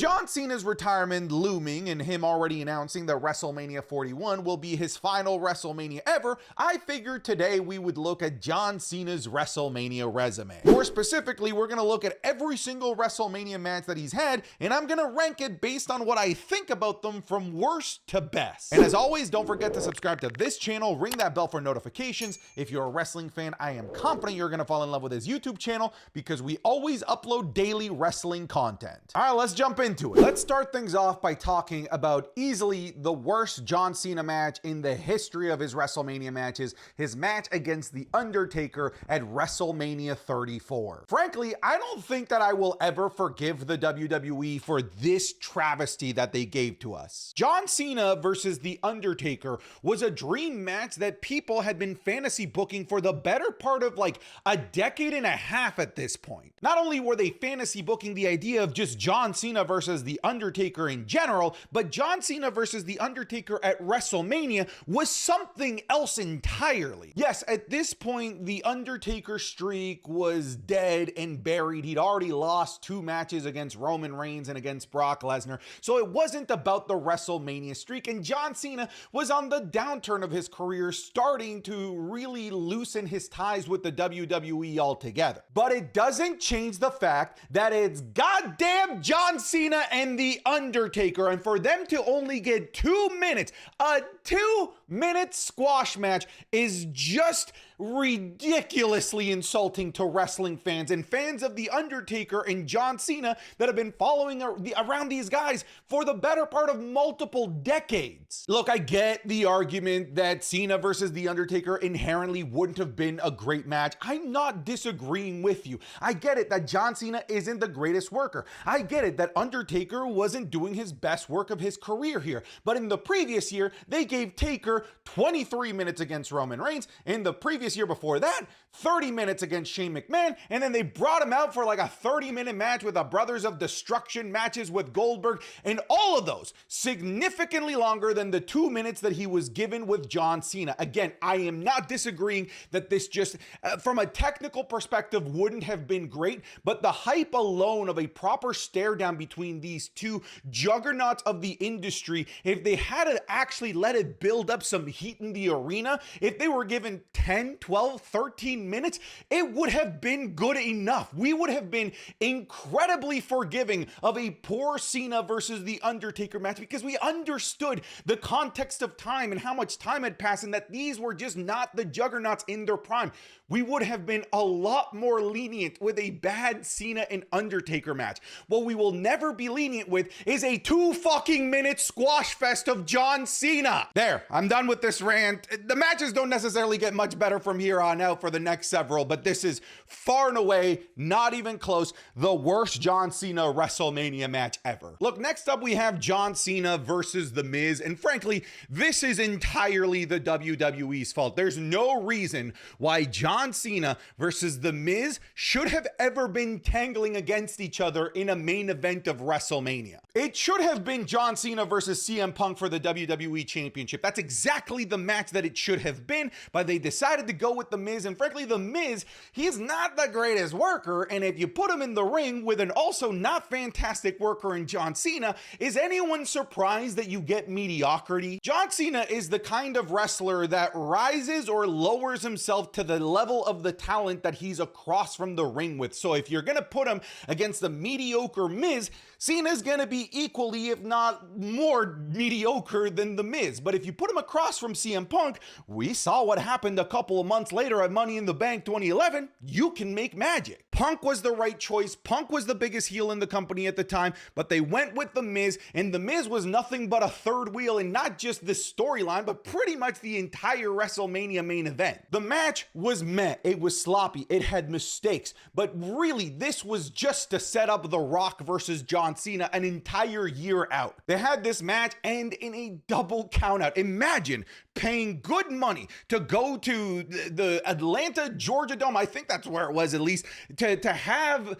John Cena's retirement looming and him already announcing that WrestleMania 41 will be his final WrestleMania ever, I figured today we would look at John Cena's WrestleMania resume. More specifically, we're going to look at every single WrestleMania match that he's had, and I'm going to rank it based on what I think about them from worst to best. And as always, don't forget to subscribe to this channel, ring that bell for notifications. If you're a wrestling fan, I am confident you're going to fall in love with his YouTube channel because we always upload daily wrestling content. All right, let's jump into it. Let's start things off by talking about easily the worst John Cena match in the history of his WrestleMania matches, his match against The Undertaker at WrestleMania 34. Frankly, I don't think that I will ever forgive the WWE for this travesty that they gave to us. John Cena versus The Undertaker was a dream match that people had been fantasy booking for the better part of like a decade and a half at this point. Not only were they fantasy booking the idea of just John Cena versus The Undertaker in general, but John Cena versus The Undertaker at WrestleMania was something else entirely. Yes, at this point, The Undertaker streak was dead and buried. He'd already lost 2 matches against Roman Reigns and against Brock Lesnar, so it wasn't about the WrestleMania streak, and John Cena was on the downturn of his career, starting to really loosen his ties with the WWE altogether. But it doesn't change the fact that it's goddamn John Cena and The Undertaker, and for them to only get 2 minutes, a 2-minute squash match is just ridiculously insulting to wrestling fans and fans of The Undertaker and John Cena that have been following around these guys for the better part of multiple decades. Look, I get the argument that Cena versus The Undertaker inherently wouldn't have been a great match. I'm not disagreeing with you. I get it that John Cena isn't the greatest worker. I get it that Undertaker wasn't doing his best work of his career here. But in the previous year, they gave Taker 23 minutes against Roman Reigns. In the previous year before that, 30 minutes against Shane McMahon, and then they brought him out for like a 30-minute match with the Brothers of Destruction matches with Goldberg, and all of those significantly longer than the 2 minutes that he was given with John Cena. Again, I am not disagreeing that this just, from a technical perspective, wouldn't have been great, but the hype alone of a proper stare down between these two juggernauts of the industry, if they had to actually let it build up some heat in the arena, if they were given 10, 12, 13 minutes, it would have been good enough. We would have been incredibly forgiving of a poor Cena versus The Undertaker match because we understood the context of time and how much time had passed and that these were just not the juggernauts in their prime. We would have been a lot more lenient with a bad Cena and Undertaker match. What we will never be lenient with is a 2-fucking-minute squash fest of John Cena. There, I'm done with this rant. The matches don't necessarily get much better from here on out for the next several, but this is far and away, not even close, the worst John Cena WrestleMania match ever. Look, next up we have John Cena versus The Miz, and frankly, this is entirely the WWE's fault. There's no reason why John Cena versus The Miz should have ever been tangling against each other in a main event of WrestleMania. It should have been John Cena versus CM Punk for the WWE Championship. That's exactly the match that it should have been, but they decided to go with The Miz, and frankly, The Miz, he's not the greatest worker, and if you put him in the ring with an also not fantastic worker in John Cena, is anyone surprised that you get mediocrity? John Cena is the kind of wrestler that rises or lowers himself to the level of the talent that he's across from the ring with. So if you're gonna put him against the mediocre Miz, Cena's gonna be equally, if not more mediocre than The Miz. But if you put him across from CM Punk, we saw what happened a couple of months later at Money in the Bank 2011. You can make magic. Punk was the right choice. Punk was the biggest heel in the company at the time, but they went with The Miz, and The Miz was nothing but a third wheel in not just this storyline, but pretty much the entire WrestleMania main event. The match was meh. It was sloppy. It had mistakes, but really, this was just to set up The Rock versus John Cena an entire year out. They had this match end in a double countout. Imagine paying good money to go to the Atlanta, Georgia Dome, I think that's where it was at least, to have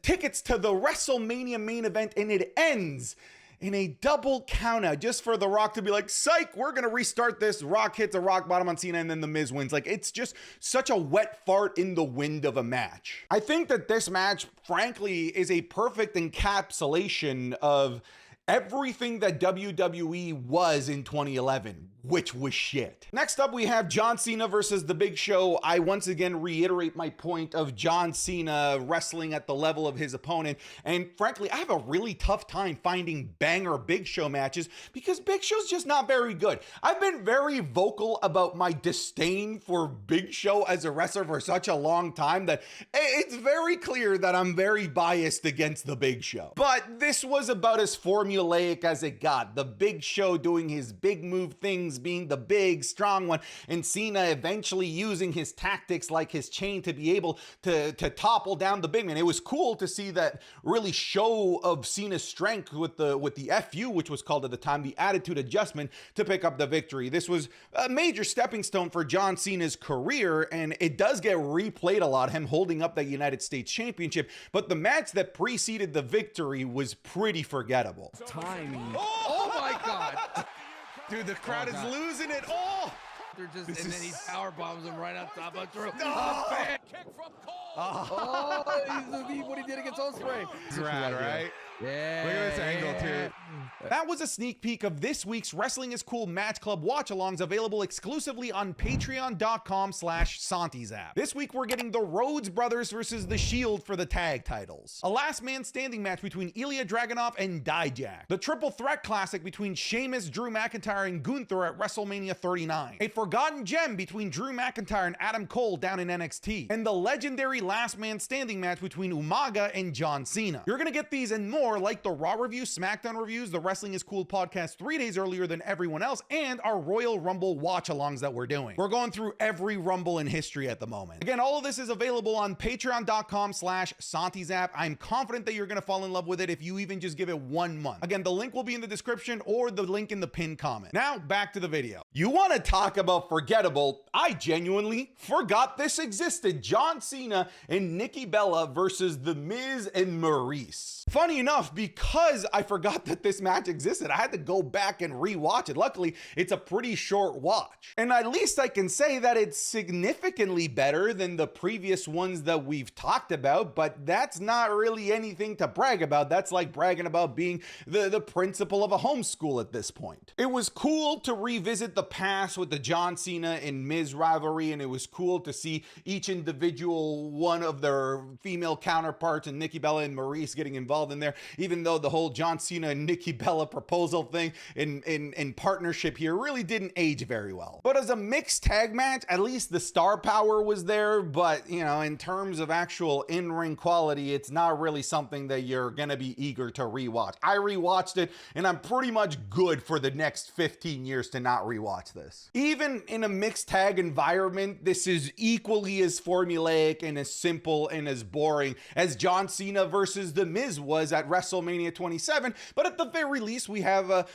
tickets to the WrestleMania main event, and it ends in a double countout just for The Rock to be like, psych, we're going to restart this. Rock hits a rock bottom on Cena and then The Miz wins. Like, it's just such a wet fart in the wind of a match. I think that this match, frankly, is a perfect encapsulation of everything that WWE was in 2011, which was shit. Next up, we have John Cena versus The Big Show. I once again reiterate my point of John Cena wrestling at the level of his opponent. And frankly, I have a really tough time finding banger Big Show matches because Big Show's just not very good. I've been very vocal about my disdain for Big Show as a wrestler for such a long time that it's very clear that I'm very biased against The Big Show. But this was about as formulaic as it got. The Big Show doing his big move things, being the big, strong one, and Cena eventually using his tactics like his chain to be able to topple down the big man. It was cool to see that really show of Cena's strength with the FU, which was called at the time, the attitude adjustment, to pick up the victory. This was a major stepping stone for John Cena's career, and it does get replayed a lot, him holding up that United States Championship, but the match that preceded the victory was pretty forgettable. Timing. Oh my God. Dude, the crowd is losing it. Oh! They're just, and then he power bombs him right on top of Drew. Kick from Cole. Oh, what he did against Ospreay. Rad, right? Yeah. Look at this angle, too. That was a sneak peek of this week's Wrestling is Cool Match Club watch-alongs, available exclusively on patreon.com/SantiZap. This week, we're getting the Rhodes Brothers versus The Shield for the tag titles. A last man standing match between Ilya Dragunov and Dijak. The triple threat classic between Sheamus, Drew McIntyre, and Gunther at WrestleMania 39. A forgotten gem between Drew McIntyre and Adam Cole down in NXT. And the legendary last man standing match between Umaga and John Cena. You're gonna get these and more, like the Raw review, SmackDown reviews, the Wrestling is Cool podcast 3 days earlier than everyone else, and our Royal Rumble watch-alongs that we're doing. We're going through every Rumble in history at the moment. Again, all of this is available on patreon.com/SantiZap. I'm confident that you're gonna fall in love with it if you even just give it 1 month. Again, the link will be in the description or the link in the pinned comment. Now, back to the video. You wanna talk about forgettable? I genuinely forgot this existed. John Cena and Nikki Bella versus The Miz and Maurice. Funny enough, because I forgot that this match existed, I had to go back and rewatch it. Luckily, it's a pretty short watch. And at least I can say that it's significantly better than the previous ones that we've talked about, but that's not really anything to brag about. That's like bragging about being the principal of a homeschool at this point. It was cool to revisit the past with the John Cena and Miz rivalry, and it was cool to see each individual one of their female counterparts and Nikki Bella and Maurice getting involved in there, even though the whole John Cena and Nikki Bella proposal thing in partnership here really didn't age very well. But as a mixed tag match, at least the star power was there, but you know, in terms of actual in-ring quality, it's not really something that you're gonna be eager to rewatch. I rewatched it and I'm pretty much good for the next 15 years to not rewatch this. Even in a mixed tag environment, this is equally as formulaic and as simple and as boring as John Cena versus The Miz was at WrestleMania 27, but at the very least we have a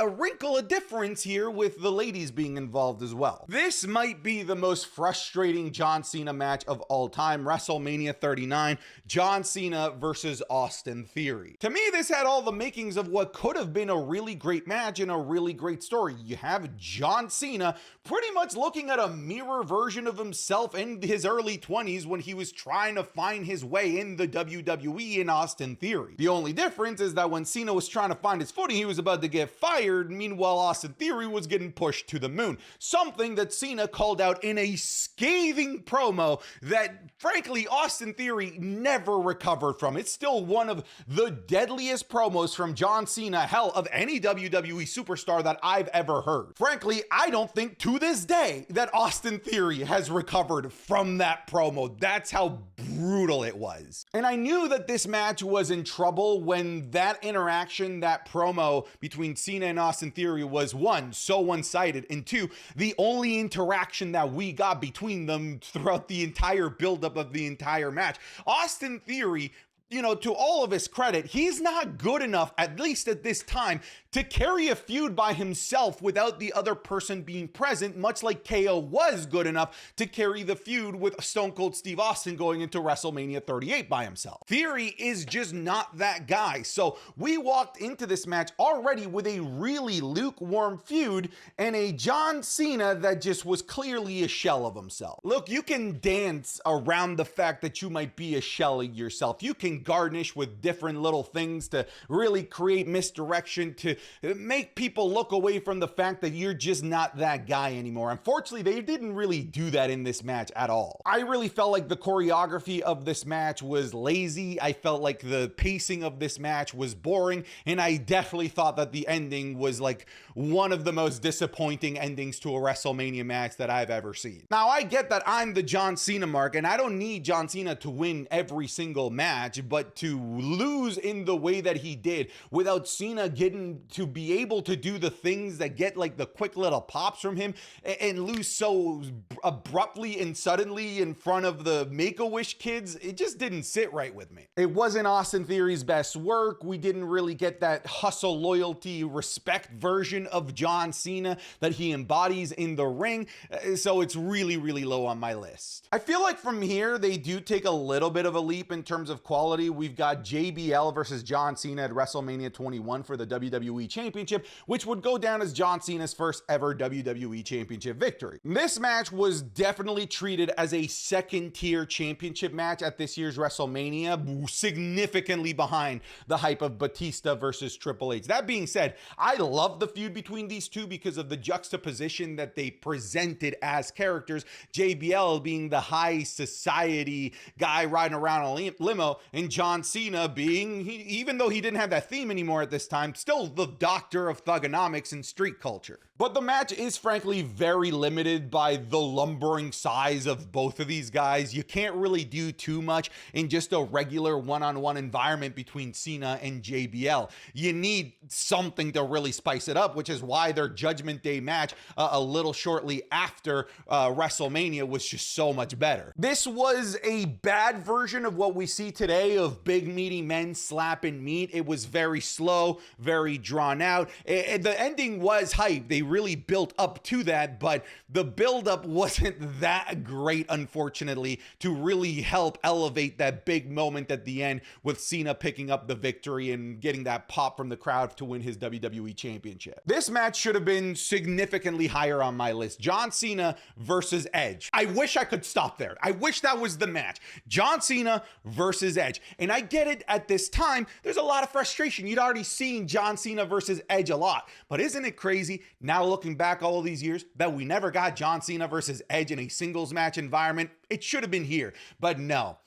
wrinkle of difference here with the ladies being involved as well. This might be the most frustrating John Cena match of all time, WrestleMania 39, John Cena versus Austin Theory. To me, this had all the makings of what could have been a really great match and a really great story. You have John Cena pretty much looking at a mirror version of himself in his early 20s when he was trying to find his way in the WWE in Austin Theory. The only difference is that when Cena was trying to find his footing, he was about to get fired. Meanwhile, Austin Theory was getting pushed to the moon. Something that Cena called out in a scathing promo that, frankly, Austin Theory never recovered from. It's still one of the deadliest promos from John Cena, hell, of any WWE superstar that I've ever heard. Frankly, I don't think to this day that Austin Theory has recovered from that promo. That's how brutal it was. And I knew that this match was in trouble when that interaction, that promo between Cena and Austin Theory was, one, so one-sided, and two, the only interaction that we got between them throughout the entire buildup of the entire match. Austin Theory you know, to all of his credit, he's not good enough, at least at this time, to carry a feud by himself without the other person being present, much like KO was good enough to carry the feud with Stone Cold Steve Austin going into WrestleMania 38 by himself. Theory is just not that guy. So we walked into this match already with a really lukewarm feud and a John Cena that just was clearly a shell of himself. Look, you can dance around the fact that you might be a shell of yourself. You can garnish with different little things to really create misdirection, to make people look away from the fact that you're just not that guy anymore. Unfortunately, they didn't really do that in this match at all. I really felt like the choreography of this match was lazy. I felt like the pacing of this match was boring, and I definitely thought that the ending was like one of the most disappointing endings to a WrestleMania match that I've ever seen. Now, I get that I'm the John Cena mark, and I don't need John Cena to win every single match, but to lose in the way that he did without Cena getting to be able to do the things that get like the quick little pops from him and lose so abruptly and suddenly in front of the Make-A-Wish kids, it just didn't sit right with me. It wasn't Austin Theory's best work. We didn't really get that hustle, loyalty, respect version of John Cena that he embodies in the ring. So it's really, really low on my list. I feel like from here, they do take a little bit of a leap in terms of quality. We've got JBL versus John Cena at WrestleMania 21 for the WWE Championship, which would go down as John Cena's first ever WWE Championship victory. This match was definitely treated as a second tier championship match at this year's WrestleMania, significantly behind the hype of Batista versus Triple H. That being said, I love the feud between these two because of the juxtaposition that they presented as characters. JBL being the high society guy riding around a limo, and John Cena being, even though he didn't have that theme anymore at this time, still the doctor of thugonomics and street culture. But the match is frankly very limited by the lumbering size of both of these guys. You can't really do too much in just a regular one-on-one environment between Cena and JBL. You need something to really spice it up, which is why their Judgment Day match a little shortly after WrestleMania was just so much better. This was a bad version of what we see today of big meaty men slapping meat. It was very slow, very drawn out. The ending was hype. They really built up to that, but the buildup wasn't that great, unfortunately, to really help elevate that big moment at the end with Cena picking up the victory and getting that pop from the crowd to win his WWE Championship. This match should have been significantly higher on my list. John Cena versus Edge. I wish I could stop there. I wish that was the match. John Cena versus Edge. And I get it, at this time, there's a lot of frustration. You'd already seen John Cena versus Edge a lot. But isn't it crazy, now looking back all of these years, that we never got John Cena versus Edge in a singles match environment? It should have been here. But no,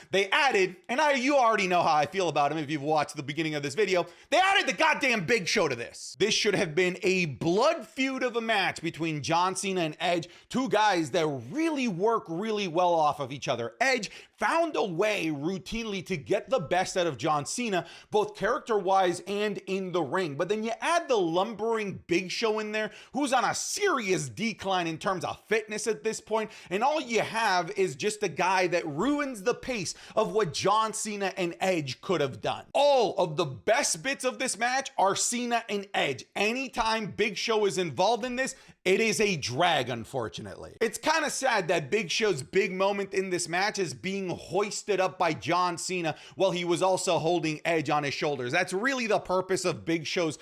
they added, and you already know how I feel about him if you've watched the beginning of this video, they added the goddamn Big Show to this. This should have been a blood feud of a match between John Cena and Edge, two guys that really work really well off of each other. Edge found a way routinely to get the best out of John Cena, both character-wise and in the ring. But then you add the lumbering Big Show in there, who's on a serious decline in terms of fitness at this point, and all you have is just a guy that ruins the pace of what John Cena and Edge could have done. All of the best bits of this match are Cena and Edge. Anytime Big Show is involved in this, it is a drag, unfortunately. It's kind of sad that Big Show's big moment in this match is being hoisted up by John Cena while he was also holding Edge on his shoulders. That's really the purpose of Big Show's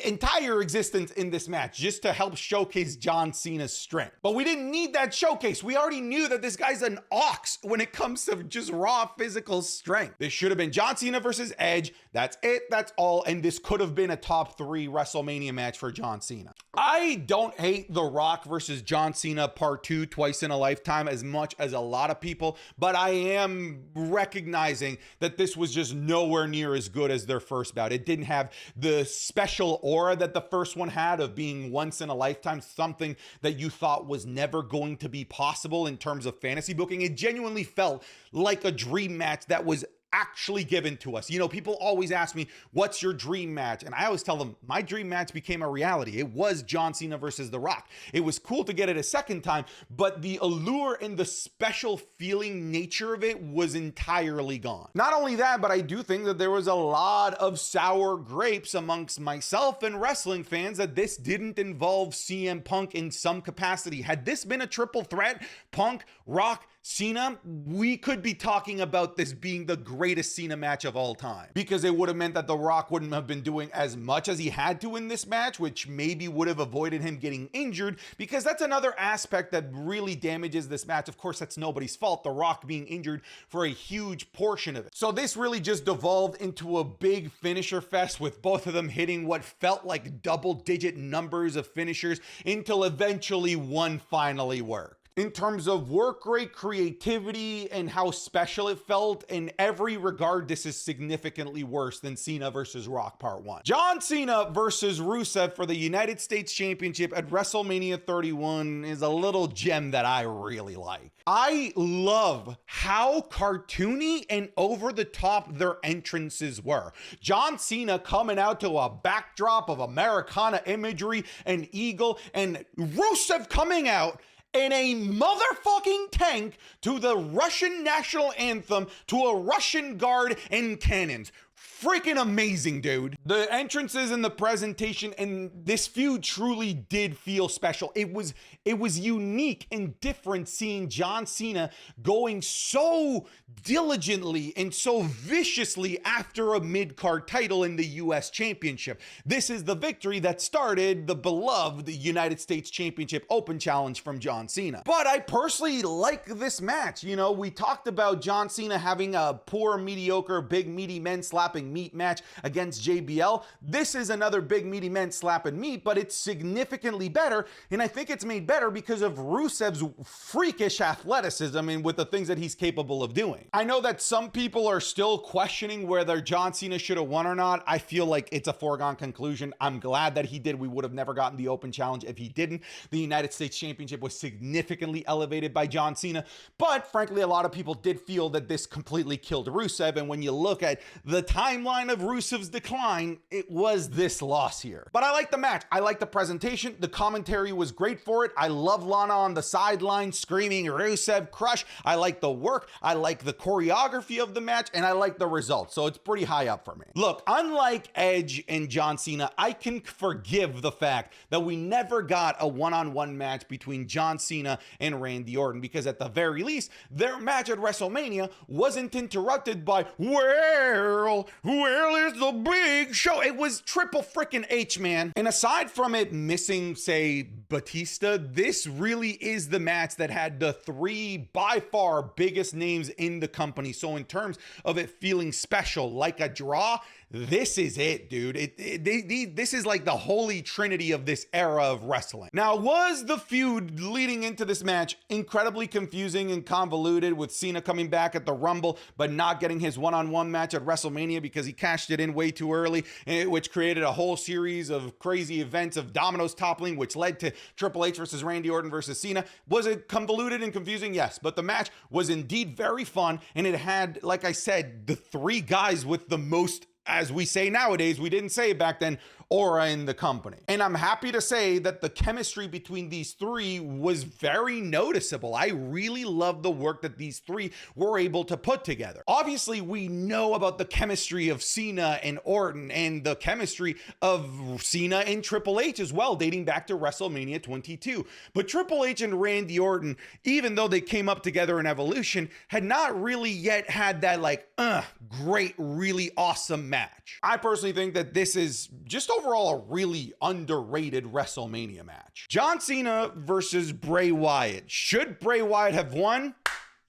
entire existence in this match, just to help showcase John Cena's strength. But we didn't need that showcase. We already knew that this guy's an ox when it comes to just raw physical strength. This should have been John Cena versus Edge. That's it. That's all. And this could have been a top 3 WrestleMania match for John Cena. I don't hate The Rock versus John Cena Part 2 twice in a lifetime as much as a lot of people, but I am recognizing that this was just nowhere near as good as their first bout. It didn't have the special aura that the first one had of being once in a lifetime, something that you thought was never going to be possible in terms of fantasy booking. It genuinely felt like a dream match that was actually given to us. You know, people always ask me, what's your dream match? And I always tell them, my dream match became a reality. It was John Cena versus The Rock. It was cool to get it a second time, but the allure and the special feeling nature of it was entirely gone. Not only that, but I do think that there was a lot of sour grapes amongst myself and wrestling fans that this didn't involve CM Punk in some capacity. Had this been a triple threat, Punk, Rock, Cena, we could be talking about this being the greatest Cena match of all time, because it would have meant that The Rock wouldn't have been doing as much as he had to in this match, which maybe would have avoided him getting injured, because that's another aspect that really damages this match. Of course, that's nobody's fault, The Rock being injured for a huge portion of it. So this really just devolved into a big finisher fest, with both of them hitting what felt like double-digit numbers of finishers until eventually one finally worked. In terms of work rate, creativity, and how special it felt, in every regard, this is significantly worse than Cena versus Rock Part 1. John Cena versus Rusev for the United States Championship at WrestleMania 31 is a little gem that I really like. I love how cartoony and over the top their entrances were. John Cena coming out to a backdrop of Americana imagery, an eagle, and Rusev coming out in a motherfucking tank to the Russian national anthem to a Russian guard and cannons. Freaking amazing, dude. The entrances and the presentation and this feud truly did feel special. It was unique and different seeing John Cena going so diligently and so viciously after a mid-card title in the US Championship. This is the victory that started the beloved United States Championship Open Challenge from John Cena. But I personally like this match. You know, we talked about John Cena having a poor, mediocre, big, meaty men slapping meat match against JBL. This is another big, meaty men slapping meat, but it's significantly better, and I think it's made better because of Rusev's freakish athleticism and with the things that he's capable of doing. I know that some people are still questioning whether John Cena should have won or not. I feel like it's a foregone conclusion. I'm glad that he did. We would have never gotten the Open Challenge if he didn't. The United States Championship was significantly elevated by John Cena, but frankly, a lot of people did feel that this completely killed Rusev, and when you look at the timeline of Rusev's decline, it was this loss here. But I like the match. I like the presentation. The commentary was great for it. I love Lana on the sideline screaming Rusev crush. I like the work. I like the choreography of the match, and I like the results. So it's pretty high up for me. Look, unlike Edge and John Cena, I can forgive the fact that we never got a one-on-one match between John Cena and Randy Orton, because at the very least, their match at WrestleMania wasn't interrupted by, where is the big show? It was Triple freaking H, man. And aside from it missing, say, Batista, this really is the match that had the three by far biggest names in the company. So in terms of it feeling special, like a draw, this is it, dude. This is like the holy trinity of this era of wrestling. Now, was the feud leading into this match incredibly confusing and convoluted, with Cena coming back at the Rumble, but not getting his one-on-one match at WrestleMania because he cashed it in way too early, which created a whole series of crazy events of dominoes toppling, which led to Triple H versus Randy Orton versus Cena? Was it convoluted and confusing? Yes, but the match was indeed very fun, and it had, like I said, the three guys with the most, as we say nowadays, we didn't say it back then, aura in the company. And I'm happy to say that the chemistry between these three was very noticeable. I really love the work that these three were able to put together. Obviously, we know about the chemistry of Cena and Orton, and the chemistry of Cena and Triple H as well, dating back to WrestleMania 22. But Triple H and Randy Orton, even though they came up together in Evolution, had not really yet had that great, really awesome match. I personally think that this is just overall a really underrated WrestleMania match. John Cena versus Bray Wyatt. Should Bray Wyatt have won?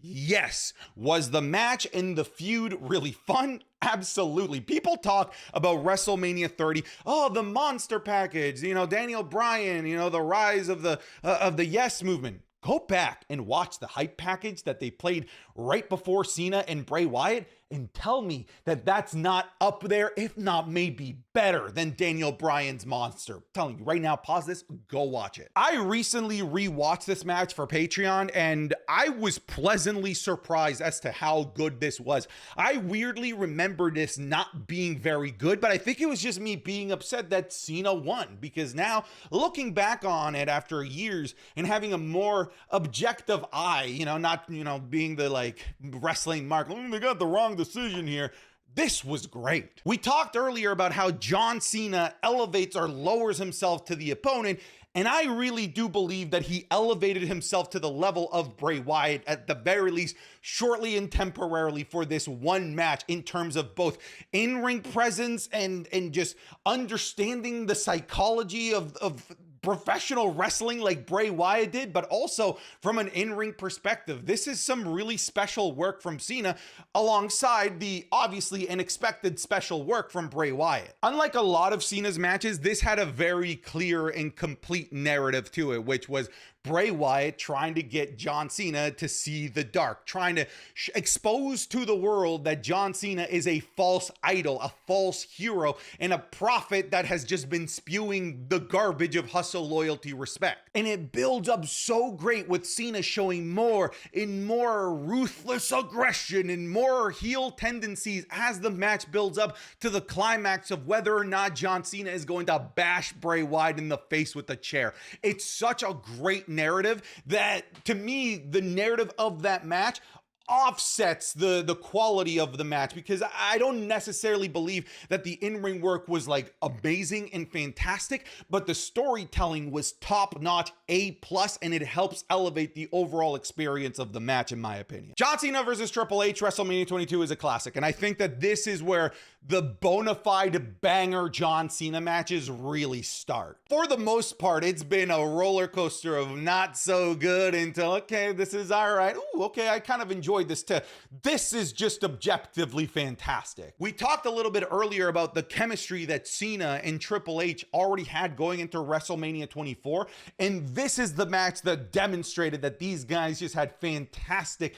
Yes. Was the match and the feud really fun? Absolutely. People talk about WrestleMania 30. Oh, the monster package, Daniel Bryan, the rise of the Yes movement. Go back and watch the hype package that they played right before Cena and Bray Wyatt, and tell me that that's not up there, if not maybe better than Daniel Bryan's monster. I'm telling you right now, pause this, go watch it. I recently rewatched this match for Patreon, and I was pleasantly surprised as to how good this was. I weirdly remember this not being very good, but I think it was just me being upset that Cena won, because now looking back on it after years and having a more objective eye, not, being the like wrestling mark, they got the wrong decision here. This was great. We talked earlier about how John Cena elevates or lowers himself to the opponent, and I really do believe that he elevated himself to the level of Bray Wyatt, at the very least, shortly and temporarily, for this one match, in terms of both in-ring presence and just understanding the psychology of professional wrestling like Bray Wyatt did, but also from an in-ring perspective. This is some really special work from Cena, alongside the obviously unexpected special work from Bray Wyatt. Unlike a lot of Cena's matches, this had a very clear and complete narrative to it, which was Bray Wyatt trying to get John Cena to see the dark, trying to expose to the world that John Cena is a false idol, a false hero, and a prophet that has just been spewing the garbage of hustle, loyalty, respect. And it builds up so great, with Cena showing more and more ruthless aggression and more heel tendencies as the match builds up to the climax of whether or not John Cena is going to bash Bray Wyatt in the face with a chair. It's such a great narrative that, to me, the narrative of that match offsets the quality of the match, because I don't necessarily believe that the in-ring work was like amazing and fantastic, but the storytelling was top-notch, A+, and it helps elevate the overall experience of the match, in my opinion. John Cena versus Triple H, WrestleMania 22, is a classic, and I think that this is where the bona fide banger John Cena matches really start. For the most part, it's been a roller coaster of not so good until, okay, this is all right. Ooh, okay, I kind of enjoyed this, to this is just objectively fantastic. We talked a little bit earlier about the chemistry that Cena and Triple H already had going into WrestleMania 24, and this is the match that demonstrated that these guys just had fantastic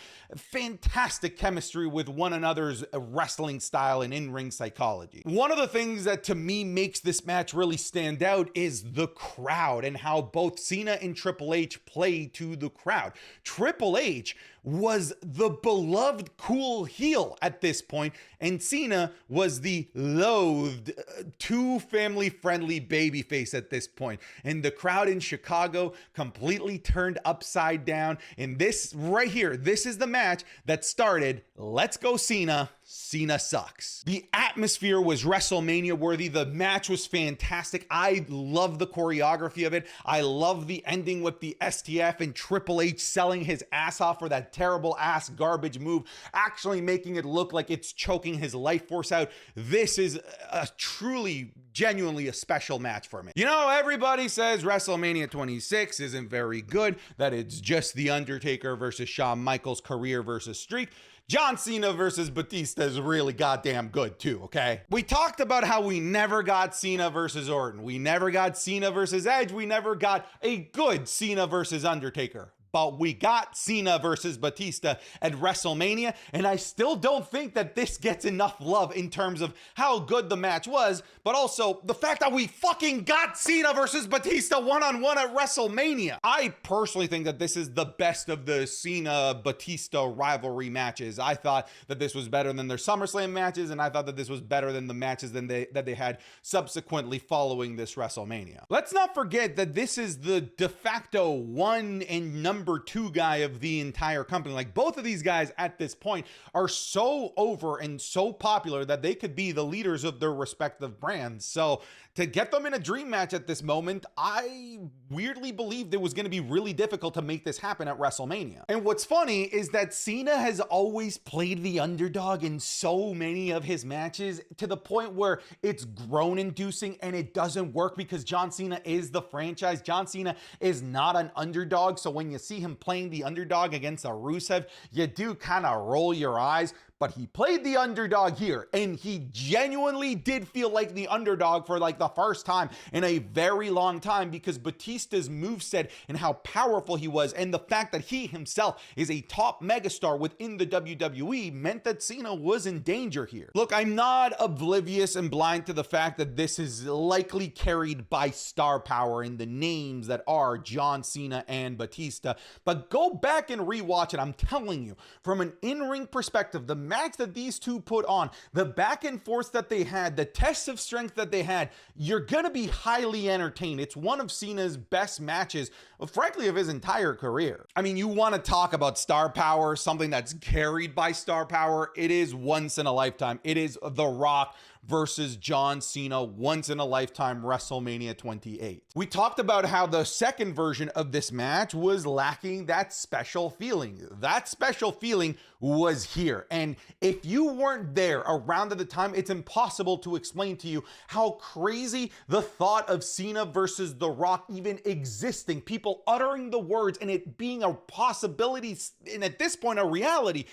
chemistry with one another's wrestling style and in-ring psychology. One of the things that to me makes this match really stand out is the crowd, and how both Cena and Triple H play to the crowd. Triple H was the beloved cool heel at this point, and Cena was the loathed, too family-friendly babyface at this point. And the crowd in Chicago completely turned upside down. And this right here, this is the match that started, let's go Cena, Cena sucks. The atmosphere was WrestleMania worthy. The match was fantastic. I love the choreography of it. I love the ending with the STF and Triple H selling his ass off for that terrible ass garbage move, actually making it look like it's choking his life force out. This is a truly, genuinely a special match for me. Everybody says WrestleMania 26 isn't very good, that it's just The Undertaker versus Shawn Michaels, career versus streak. John Cena versus Batista is really goddamn good too, okay? We talked about how we never got Cena versus Orton. We never got Cena versus Edge. We never got a good Cena versus Undertaker. But we got Cena versus Batista at WrestleMania, and I still don't think that this gets enough love in terms of how good the match was, but also the fact that we fucking got Cena versus Batista one-on-one at WrestleMania. I personally think that this is the best of the Cena-Batista rivalry matches. I thought that this was better than their SummerSlam matches, and I thought that this was better than the matches that they had subsequently following this WrestleMania. Let's not forget that this is the de facto one and number two guy of the entire company. Like, both of these guys at this point are so over and so popular that they could be the leaders of their respective brands. So to get them in a dream match at this moment, I weirdly believed it was going to be really difficult to make this happen at WrestleMania. And what's funny is that Cena has always played the underdog in so many of his matches, to the point where it's groan-inducing and it doesn't work, because John Cena is the franchise. John Cena is not an underdog, so when you see him playing the underdog against a Rusev, you do kind of roll your eyes. but he played the underdog here, and he genuinely did feel like the underdog for like the first time in a very long time, because Batista's moveset and how powerful he was, and the fact that he himself is a top megastar within the WWE, meant that Cena was in danger here. Look, I'm not oblivious and blind to the fact that this is likely carried by star power in the names that are John Cena and Batista, but go back and rewatch it. I'm telling you, from an in-ring perspective, the match that these two put on, the back and forth that they had, the tests of strength that they had, you're gonna be highly entertained. It's one of Cena's best matches, frankly, of his entire career. I mean, you want to talk about star power, something that's carried by star power, it is once in a lifetime. It is The Rock versus John Cena, once in a lifetime, WrestleMania 28. We talked about how the second version of this match was lacking that special feeling. That special feeling was here. And if you weren't there around at the time, it's impossible to explain to you how crazy the thought of Cena versus The Rock even existing, people uttering the words and it being a possibility, and at this point, a reality,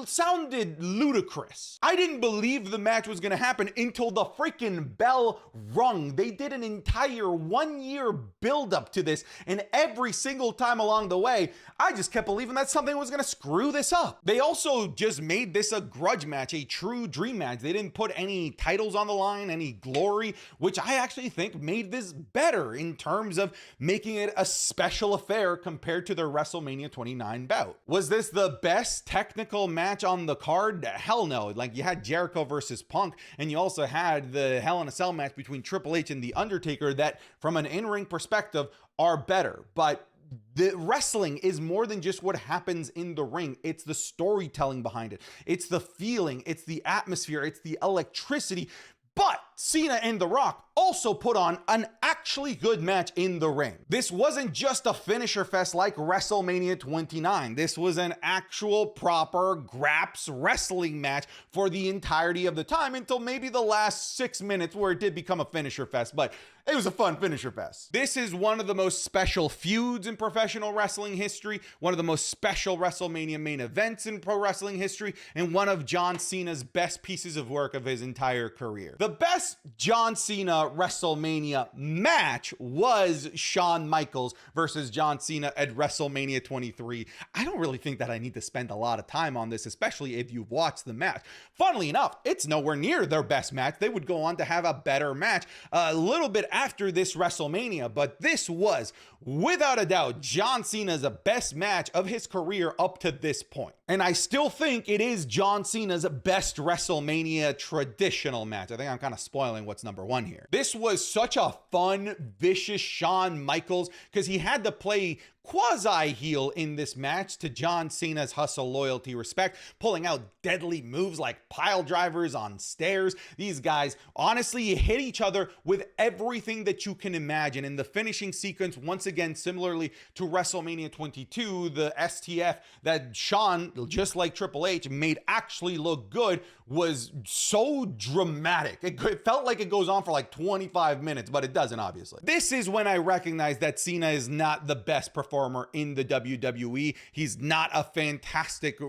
sounded ludicrous. I didn't believe the match was gonna happen until the freaking bell rung. They did an entire 1 year build up to this, and every single time along the way, I just kept believing that something was gonna screw this up. They also just made this a grudge match, a true dream match. They didn't put any titles on the line, any glory, which I actually think made this better in terms of making it a special affair compared to their WrestleMania 29 bout. Was this the best technical match on the card? Hell no. Like, you had Jericho versus Punk, and you also had the Hell in a Cell match between Triple H and The Undertaker that, from an in-ring perspective, are better. But the wrestling is more than just what happens in the ring. It's the storytelling behind it. It's the feeling. It's the atmosphere. It's the electricity. But Cena and The Rock also put on an actually good match in the ring. This wasn't just a finisher fest like WrestleMania 29. This was an actual proper graps wrestling match for the entirety of the time, until maybe the last 6 minutes where it did become a finisher fest, but it was a fun finisher fest. This is one of the most special feuds in professional wrestling history, one of the most special WrestleMania main events in pro wrestling history, and one of John Cena's best pieces of work of his entire career. The best John Cena WrestleMania match was Shawn Michaels versus John Cena at WrestleMania 23. I don't really think that I need to spend a lot of time on this, especially if you've watched the match. Funnily enough, it's nowhere near their best match. They would go on to have a better match a little bit after this WrestleMania, but this was, without a doubt, John Cena's best match of his career up to this point. And I still think it is John Cena's best WrestleMania traditional match. I think I'm kind of spoiling what's number one here. This was such a fun, vicious Shawn Michaels, because he had to play quasi-heel in this match to John Cena's hustle, loyalty, respect, pulling out deadly moves like pile drivers on stairs. These guys honestly hit each other with everything that you can imagine. In the finishing sequence, once again, similarly to WrestleMania 22, the STF that Shawn, just like Triple H, made actually look good was so dramatic. It felt like it goes on for like 25 minutes, but it doesn't, obviously. This is when I recognize that Cena is not the best performer in the WWE. He's not a fantastic,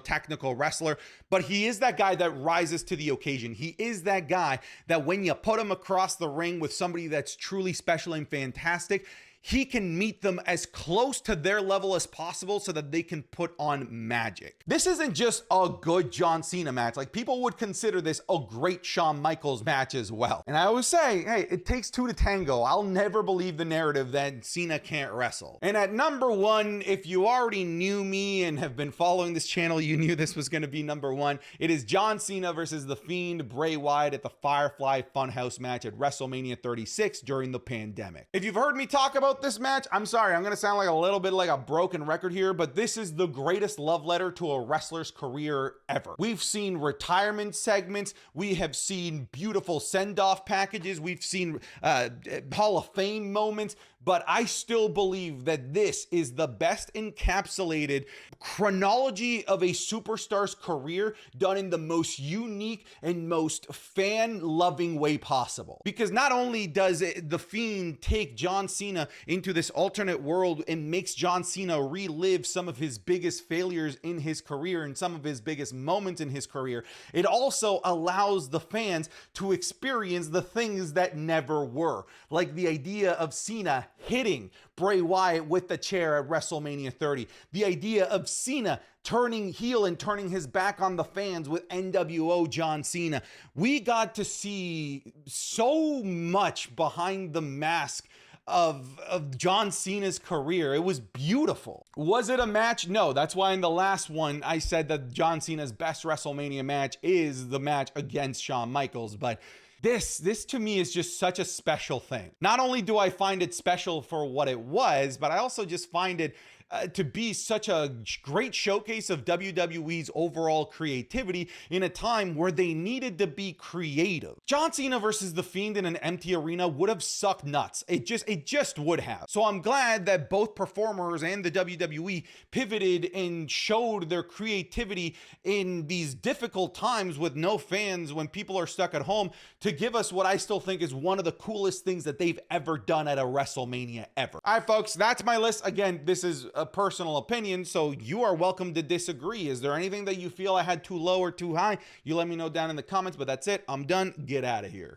technical wrestler, but he is that guy that rises to the occasion. He is that guy that when you put him across the ring with somebody that's truly special and fantastic, he can meet them as close to their level as possible so that they can put on magic. This isn't just a good John Cena match. Like, people would consider this a great Shawn Michaels match as well. And I always say, hey, it takes two to tango. I'll never believe the narrative that Cena can't wrestle. And at number one, if you already knew me and have been following this channel, you knew this was going to be number one. It is John Cena versus The Fiend Bray Wyatt at the Firefly Funhouse match at WrestleMania 36 during the pandemic. If you've heard me talk about this match, I'm sorry, I'm gonna sound like a little bit like a broken record here, but this is the greatest love letter to a wrestler's career ever. We've seen retirement segments, we have seen beautiful send-off packages, we've seen Hall of Fame moments, but I still believe that this is the best encapsulated chronology of a superstar's career done in the most unique and most fan-loving way possible. Because not only does The Fiend take John Cena into this alternate world and makes John Cena relive some of his biggest failures in his career and some of his biggest moments in his career, it also allows the fans to experience the things that never were. Like the idea of Cena hitting Bray Wyatt with the chair at WrestleMania 30. The idea of Cena turning heel and turning his back on the fans with NWO John Cena. We got to see so much behind the mask of John Cena's career. It was beautiful. Was it a match? No. That's why in the last one I said that John Cena's best WrestleMania match is the match against Shawn Michaels. But this to me is just such a special thing. Not only do I find it special for what it was, but I also just find it to be such a great showcase of WWE's overall creativity in a time where they needed to be creative. John Cena versus The Fiend in an empty arena would have sucked nuts. It just would have. So I'm glad that both performers and the WWE pivoted and showed their creativity in these difficult times with no fans, when people are stuck at home, to give us what I still think is one of the coolest things that they've ever done at a WrestleMania ever. All right, folks, that's my list. Again, this is a personal opinion, so you are welcome to disagree. Is there anything that you feel I had too low or too high? You let me know down in the comments, but that's it. I'm done. Get out of here.